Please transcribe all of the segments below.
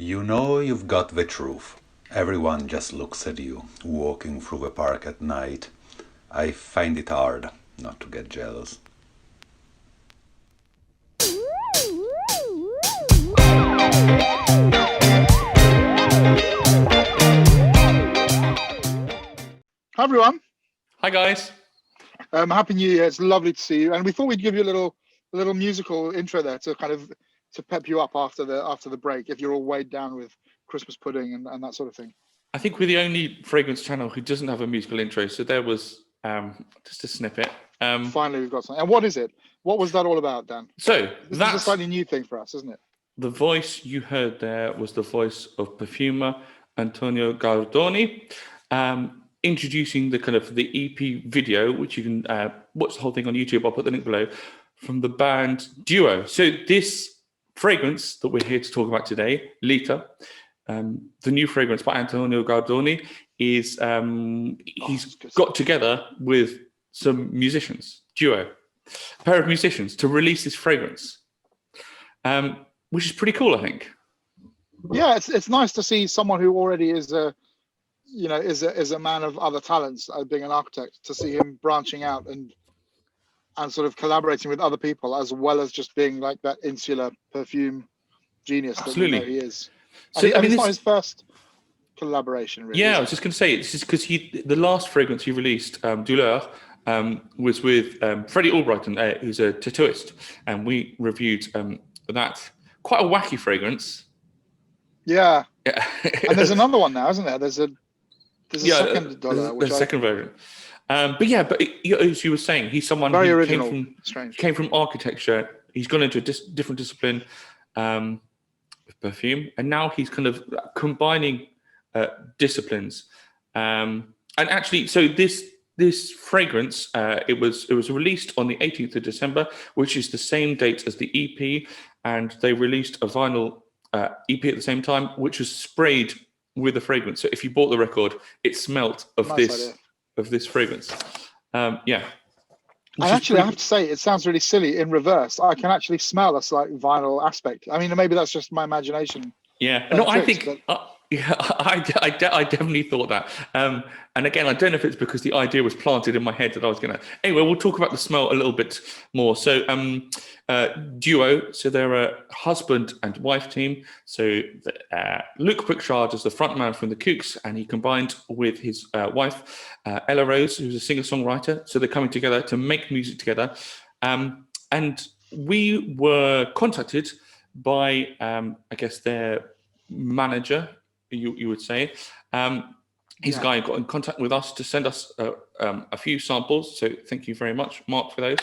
You know you've got the truth. Everyone just looks at you, walking through the park at night. I find it hard not to get jealous. Hi everyone. Hi guys. Happy New Year. It's lovely to see you. And we thought we'd give you a little musical intro there to kind of to pep you up after the break if you're all weighed down with Christmas pudding and that sort of thing. I think we're the only fragrance channel who doesn't have a musical intro, so there was just a snippet. Finally, we've got something. And what is it? What was that all about, Dan? So This is a slightly new thing for us, isn't it? The voice you heard there was the voice of perfumer Antonio Gardoni, introducing the kind of the EP video, which you can watch the whole thing on YouTube. I'll put the link below, from the band Duo. So this fragrance that we're here to talk about today, Lita, the new fragrance by Antonio Gardoni, is he's got together with some musicians, Duo, a pair of musicians, to release this fragrance, which is pretty cool, I think. Yeah, it's nice to see someone who already is is a man of other talents, being an architect, to see him branching out and sort of collaborating with other people, as well as just being like that insular perfume genius Absolutely. that he is. So I mean, it's not his first collaboration, really. Yeah, I was just going to say, it's just because the last fragrance he released, Douleur, was with Freddie Albrighton, who's a tattooist, and we reviewed that. Quite a wacky fragrance. Yeah. And there's another one now, isn't there? There's a second Douleur. There's a second version. But as you were saying, he's someone very who original. came from architecture. He's gone into a different discipline with perfume, and now he's kind of combining disciplines. And actually, so this fragrance, it was released on the 18th of December, which is the same date as the EP, and they released a vinyl EP at the same time, which was sprayed with the fragrance. So if you bought the record, it smelt of this fragrance. Yeah. And actually, I have to say, it sounds really silly in reverse. I can actually smell a slight vinyl aspect. I mean, maybe that's just my imagination. Yeah. No, I think. Yeah, I definitely thought that. And again, I don't know if it's because the idea was planted in my head that I was going to. Anyway, we'll talk about the smell a little bit more. So, Duo, so they're a husband and wife team. So, Luc Pritchard is the frontman from the Kooks, and he combined with his wife, Ella Rose, who's a singer-songwriter. So, they're coming together to make music together. And we were contacted by, I guess, their manager, you would say. His guy got in contact with us to send us a few samples. So thank you very much, Mark, for those.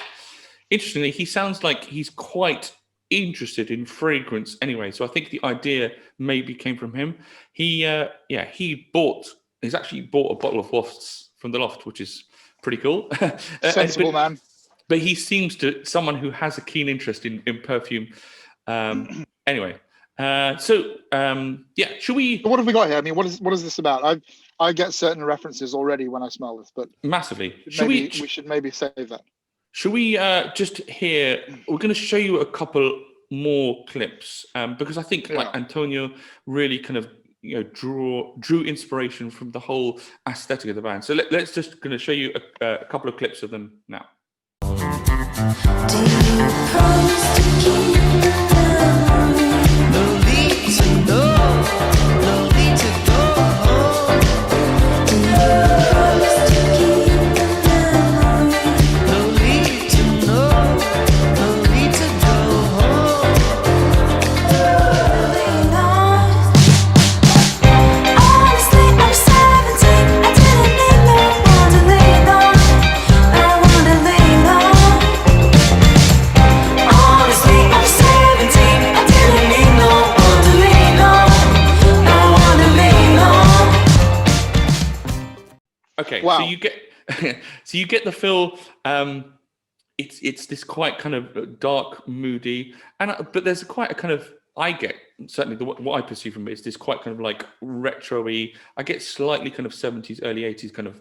Interestingly, he sounds like he's quite interested in fragrance anyway. So I think the idea maybe came from him. He's actually bought a bottle of wafts from the loft, which is pretty cool. Sensible man. But he seems to someone who has a keen interest in perfume. Anyway. Should we? What have we got here? I mean, what is this about? I get certain references already when I smell this, but massively. We should maybe save that. Should we just hear? We're going to show you a couple more clips because I think like Antonio really kind of drew inspiration from the whole aesthetic of the band. So let's just going to show you a couple of clips of them now. Do you promise to keep no need to know, no need to go home. Do you promise to keep the memory? No need to know, no need to go home. Really not. Honestly, I'm 17. I didn't need no one to lean on. I want to lean on. Honestly, I'm 17. I didn't need no one to lean on. I want to lean on. Okay, wow. So you get the feel. It's this quite kind of dark, moody, but there's quite a kind of I get certainly what I perceive from it is this quite kind of like retro-y. I get slightly kind of 70s, early 80s kind of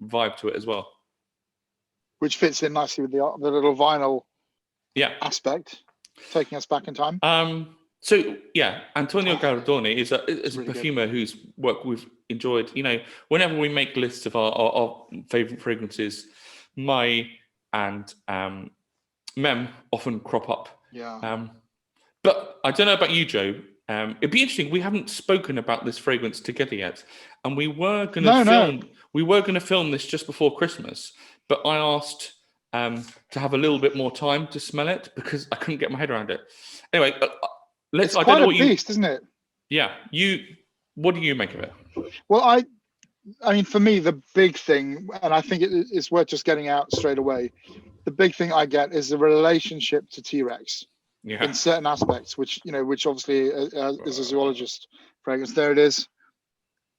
vibe to it as well, which fits in nicely with the little vinyl aspect, taking us back in time. So yeah, Antonio Garadoni is a really good. perfumer whose work we've enjoyed. You know, whenever we make lists of our favorite fragrances, my and Mem often crop up. Yeah. But I don't know about you, Joe. It'd be interesting. We haven't spoken about this fragrance together yet, and we were going to film. We were going to film this just before Christmas, but I asked to have a little bit more time to smell it because I couldn't get my head around it. Anyway, let's. It's I quite don't know a what you. beast, isn't it? Yeah, you. What do you make of it? Well, I mean, for me, the big thing, and I think it's worth just getting out straight away. The big thing I get is the relationship to T-Rex Yeah. in certain aspects, which obviously is a zoologist fragrance. There it is,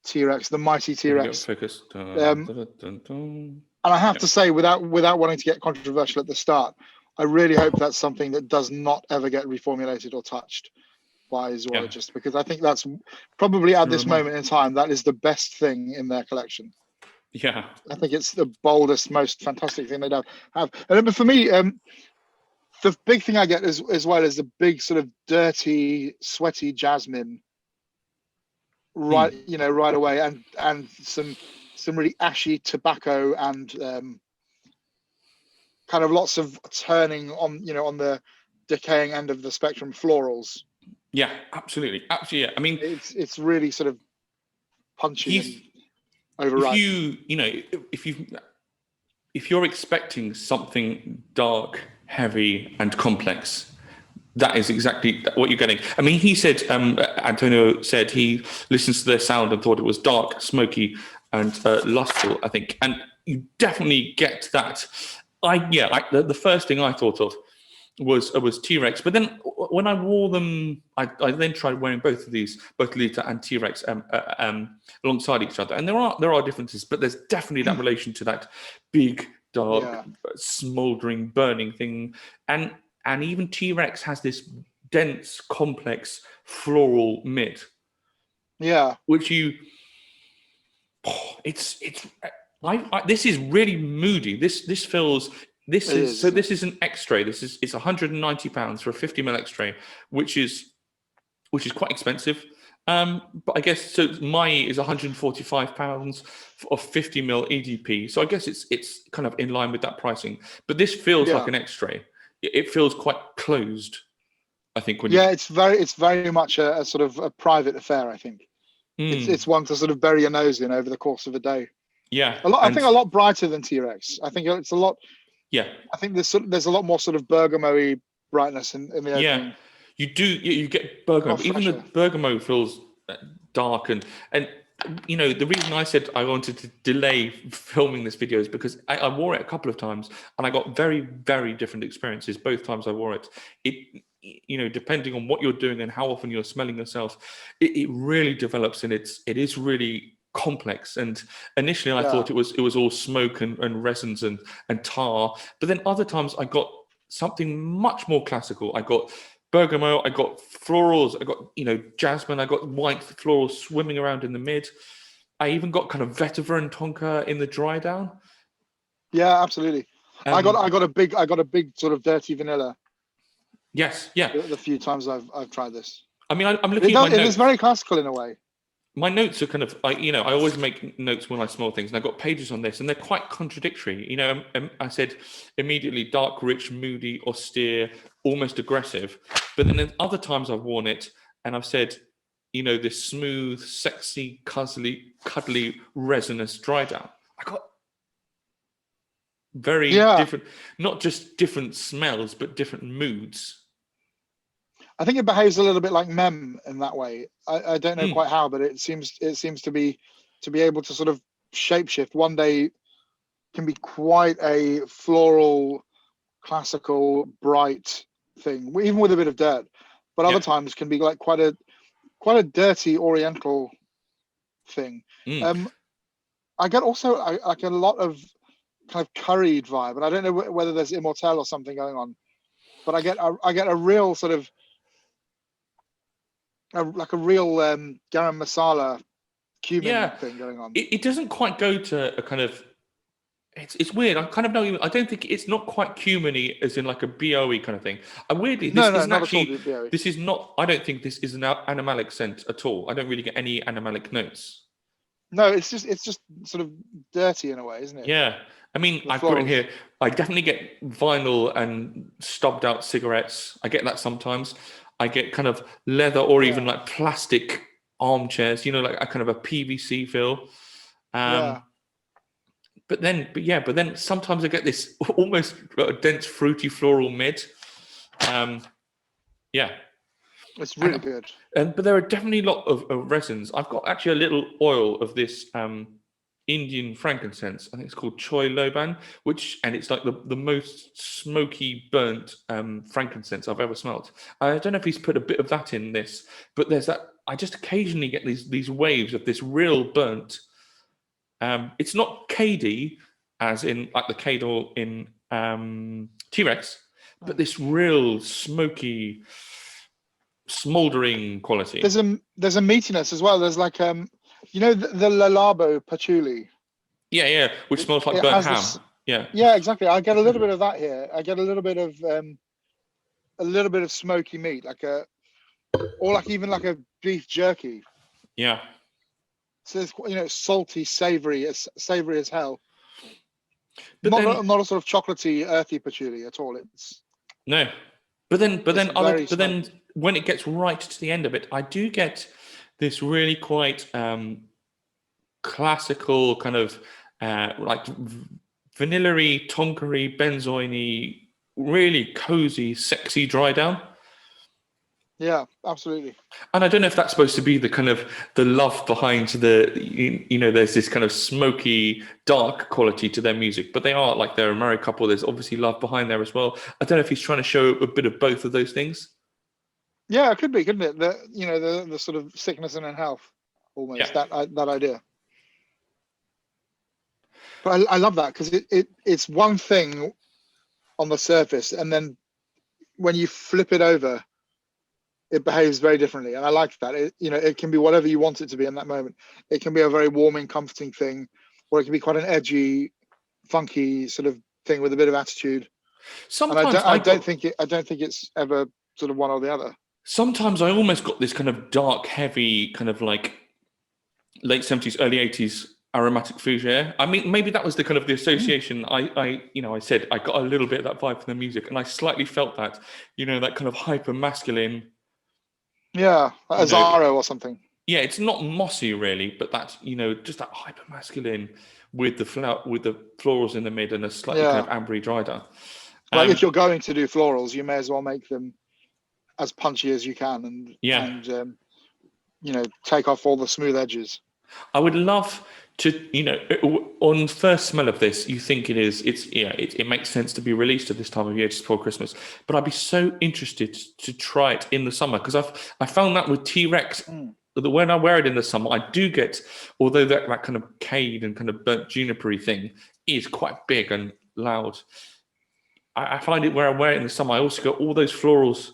T-Rex, the mighty T-Rex. Focus. And I have to say, without wanting to get controversial at the start, I really hope that's something that does not ever get reformulated or touched by zoologists, because I think that's probably at this moment in time, that is the best thing in their collection. Yeah. I think it's the boldest, most fantastic thing they'd have. And for me, the big thing I get as well is the big sort of dirty, sweaty jasmine, right away, and some really ashy tobacco and kind of lots of turning on the decaying end of the spectrum florals. Yeah, absolutely. Yeah. I mean, it's really sort of punchy and overripe. If you're expecting something dark, heavy, and complex, that is exactly what you're getting. I mean, he said, Antonio said he listens to their sound and thought it was dark, smoky, and lustful, I think. And you definitely get that. The first thing I thought of was T-Rex, but then when I wore them, I then tried wearing both of these, both Lita and T-Rex, alongside each other, and there are differences, but there's definitely that relation to that big, dark, smoldering, burning thing, and even T-Rex has this dense, complex floral mid, which this is really moody. This feels. This is an X-ray. It's £190 for a 50ml X-ray, which is quite expensive. But I guess so. My is £145 for 50ml EDP. So I guess it's kind of in line with that pricing. But this feels like an X-ray. It feels quite closed, I think. It's very much a sort of a private affair. I think it's one to sort of bury your nose in over the course of a day. Yeah, I think a lot brighter than T-Rex. I think it's a lot. Yeah, I think there's a lot more sort of bergamot-y brightness in the opening. Yeah, you get bergamot. Even the bergamot feels dark and the reason I said I wanted to delay filming this video is because I wore it a couple of times and I got very, very different experiences both times I wore it. Depending on what you're doing and how often you're smelling yourself, it really develops, and it is really complex. And initially I thought it was all smoke and resins and tar, but then other times I got something much more classical. I got bergamot, I got florals, I got jasmine, I got white florals swimming around in the mid. I even got kind of vetiver and tonka in the dry down. Yeah, absolutely. I got a big sort of dirty vanilla. Yes, yeah. The few times I've tried this. I mean, I'm looking at my notes. It is very classical in a way. My notes are kind of, I always make notes when I smell things, and I've got pages on this, and they're quite contradictory. I said immediately dark, rich, moody, austere, almost aggressive. But then other times I've worn it, and I've said, this smooth, sexy, cuddly, resinous dry down. I got very different, not just different smells, but different moods. I think it behaves a little bit like Mem in that way. I don't know quite how, but it seems to be able to sort of shapeshift. One day can be quite a floral, classical, bright thing, even with a bit of dirt. But other times can be like quite a dirty Oriental thing. I get also like a lot of kind of curried vibe, and I don't know whether there's Immortelle or something going on, but I get a real sort of like a real garam masala cumin thing going on. It doesn't quite go to a kind of It's weird. I kind of know. I don't think it's not quite cumin-y as in like a BOE kind of thing. And weirdly, this No, isn't not actually. at all. Barry. This is not. I don't think this is an animalic scent at all. I don't really get any animalic notes. No, it's just sort of dirty in a way, isn't it? Yeah. I mean, The I've got in florals. here. I definitely get vinyl and stubbed out cigarettes. I get that sometimes. I get kind of leather or even like plastic armchairs. You know, like a kind of a PVC feel. Yeah. But then sometimes I get this almost dense fruity floral mid. Yeah. It's really good. But there are definitely a lot of resins. I've got actually a little oil of this Indian frankincense. I think it's called Choi Loban, and it's like the most smoky burnt frankincense I've ever smelled. I don't know if he's put a bit of that in this, but there's that. I just occasionally get these waves of this real burnt. It's not KD, as in like the Kadol in T-Rex, but this real smoky, smouldering quality. There's a meatiness as well. There's like the Lalabo patchouli. Yeah, which smells like It burnt has ham. this- Yeah. Yeah, exactly. I get a little bit of that here. I get a little bit of smoky meat, even like a beef jerky. Yeah. So it's salty, savory as hell. But Not a sort of chocolatey, earthy patchouli at all. It's no. But then very when it gets right to the end of it, I do get this really quite classical kind of like vanilla-y, tonka-y, benzoin-y, really cozy, sexy dry down. yeah, absolutely. And I don't know if that's supposed to be the kind of the love behind there's this kind of smoky, dark quality to their music, but they're a married couple. There's obviously love behind there as well. I don't know if he's trying to show a bit of both of those things. Yeah, it could be, couldn't it? The sort of sickness and in health, almost that idea. But I love that because it's one thing on the surface, and then when you flip it over, it behaves very differently. And I like that. It can be whatever you want it to be in that moment. It can be a very warming, comforting thing, or it can be quite an edgy, funky sort of thing with a bit of attitude. Sometimes I don't think it's ever sort of one or the other. Sometimes I almost got this kind of dark, heavy, kind of like late 70s, early 80s aromatic fougere. I mean, maybe that was the kind of the association. I said I got a little bit of that vibe from the music, and I slightly felt that, that kind of hyper masculine. Yeah, Azaro or something. Yeah, it's not mossy really, but that's just that hyper masculine with the florals in the mid and a slightly kind of ambery dry down. Like if you're going to do florals, you may as well make them as punchy as you can, and take off all the smooth edges. I would love to, on first smell of this, you think it makes sense to be released at this time of year just before Christmas. But I'd be so interested to try it in the summer because I found that with T-Rex that when I wear it in the summer, I do get, although that kind of cade and kind of burnt juniper-y thing is quite big and loud. I find it where I wear it in the summer, I also get all those florals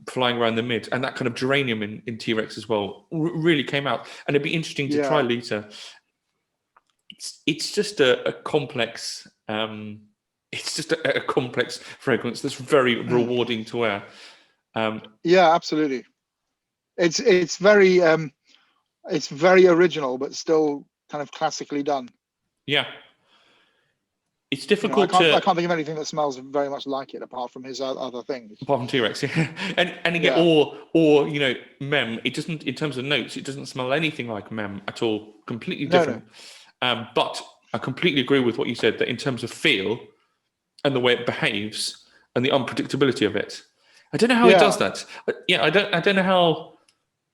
flying around the mid, and that kind of geranium in T-Rex as well really came out. And it'd be interesting to try LiTA. It's just a complex. It's just a complex fragrance that's very rewarding to wear. Yeah, absolutely. It's very original, but still kind of classically done. Yeah. It's difficult I can't think of anything that smells very much like it apart from his other things. Apart from T-Rex, yeah. And again, or Mem, it doesn't, in terms of notes, it doesn't smell anything like Mem at all. Completely different. No. But I completely agree with what you said, that in terms of feel and the way it behaves and the unpredictability of it, I don't know how he does that. I don't know how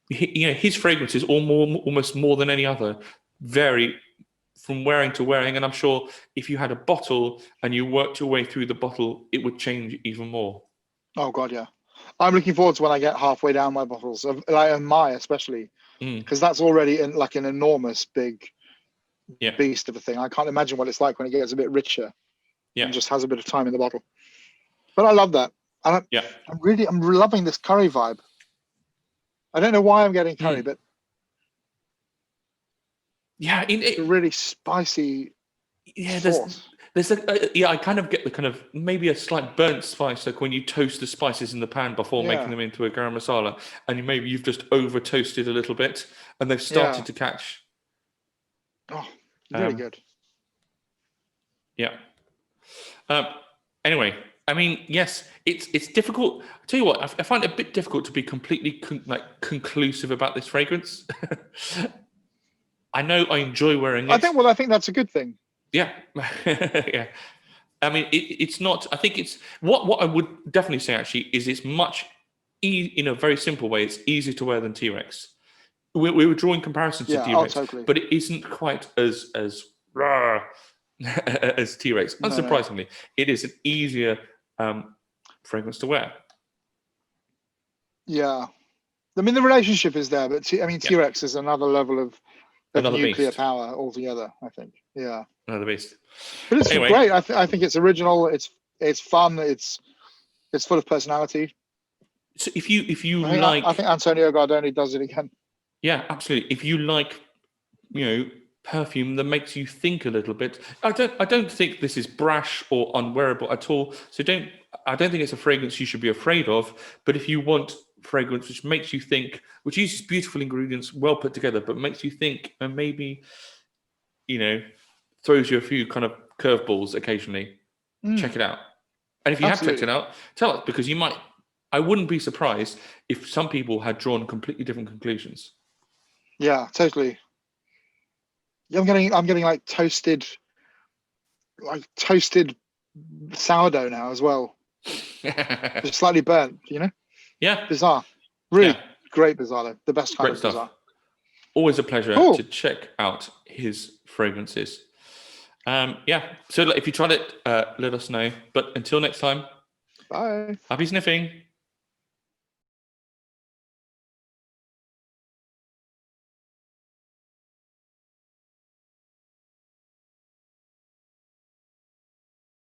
his fragrances, almost more than any other, vary from wearing to wearing, and I'm sure if you had a bottle and you worked your way through the bottle, it would change even more. Oh God, yeah. I'm looking forward to when I get halfway down my bottles, like my especially, because that's already like an enormous big beast of a thing. I can't imagine what it's like when it gets a bit richer and just has a bit of time in the bottle. But I love that. I'm loving this curry vibe. I don't know why I'm getting curry, but it's a really spicy Yeah, Sauce. there's yeah, I kind of get the kind of maybe a slight burnt spice, like when you toast the spices in the pan before making Yeah. them into a garam masala, and you've just over toasted a little bit, and they've started Yeah. to catch. Oh, really Um, good. Yeah. Anyway, I mean, yes, it's difficult. I tell you what, I find it a bit difficult to be completely conclusive about this fragrance. I know I enjoy wearing it. I think that's a good thing. Yeah, yeah. I mean, it's not. I think it's what I would definitely say actually is it's much in a very simple way. It's easier to wear than T-Rex. We were drawing comparisons to Yeah, T-Rex, totally. but it isn't quite as rah as T-Rex. No. Unsurprisingly, it is an easier fragrance to wear. Yeah. I mean, the relationship is there, but T-Rex is another level of Another nuclear beast. power altogether, I think. Yeah. Another beast. But it's Anyway. great. I think it's original. It's fun. It's full of personality. So if you I think Antonio Gardoni does it again. Yeah, absolutely. If you like, perfume that makes you think a little bit. I don't think this is brash or unwearable at all. So I don't think it's a fragrance you should be afraid of. But if you want fragrance which makes you think, which uses beautiful ingredients, well put together, but makes you think, and maybe, throws you a few kind of curveballs occasionally, check it out. And if you have checked it out, tell us, because I wouldn't be surprised if some people had drawn completely different conclusions. Yeah, totally. Yeah, I'm getting like toasted sourdough now as well. Just slightly burnt, Yeah. Bizarre. Really Yeah. great bizarre though. The best kind Great of stuff. bizarre. Always a pleasure Cool. to check out his fragrances. Yeah. So if you tried it, let us know. But until next time, Bye. happy sniffing.